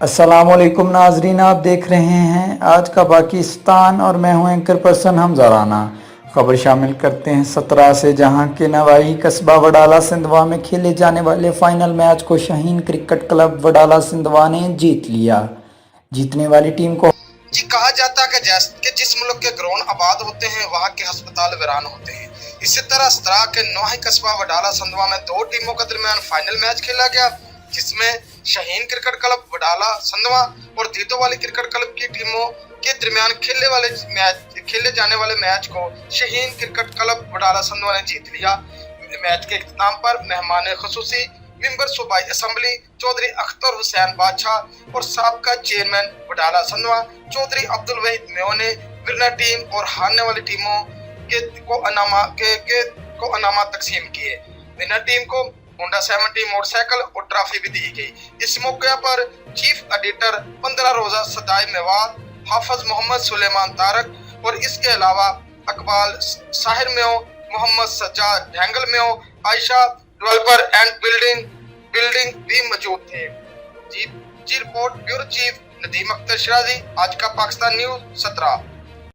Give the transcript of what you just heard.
अस्सलामुअलैकुम नाजरीन, आप देख रहे हैं आज का पाकिस्तान और मैं हूं एंकर पर्सन हमजा राना। खबर शामिल करते हैं 17 से, जहां के नवाही कस्बा वडाला सिंधवा में खेले जाने वाले फाइनल मैच को शाहीन क्रिकेट क्लब वडाला सिंधवा ने जीत लिया। जीतने वाली टीम को जी कहा जाता है कि जिस मुल्क के ग्राउंड आबाद होते हैं वहाँ के अस्पताल वीरान होते हैं। इसी तरह 17 के नवाही कस्बा वडाला सिंधवा में दो टीमों के दरमियान फाइनल मैच खेला गया, जिसमें शाहीन क्रिकेट क्लब वडाला सिंधवा और दीदो वाली क्रिकेट क्लब की टीमों के दरमियान खेले जाने वाले मैच को शाहीन क्रिकेट क्लब वडाला सिंधवा ने जीत लिया। मैच के इख्तिताम पर मेहमान खुसूसी मेंबर सूबाई असेंबली चौधरी अख्तर हुसैन बादशाह और साबका चेयरमैन वडाला सिंधवा चौधरी अब्दुल वहीद मेयो ने विनर टीम और हारने वाली टीमों को अनामा तकसीम किए। विनर टीम को होंडा 70 मोटरसाइकिल और ट्रॉफी भी दी गई। इस मौके पर चीफ एडिटर 15 रोजा सदाई मेवात, हाफिज मोहम्मद सुलेमान तारक और इसके अलावा Iqbal Sahir Mayo, Mohammad Sajjad Dhengal Mayo, Ayesha developer and building भी मौजूद थे। जी report bureau chief Nadeem Akhtar Shirazi, आज का पाकिस्तान न्यूज़ 17।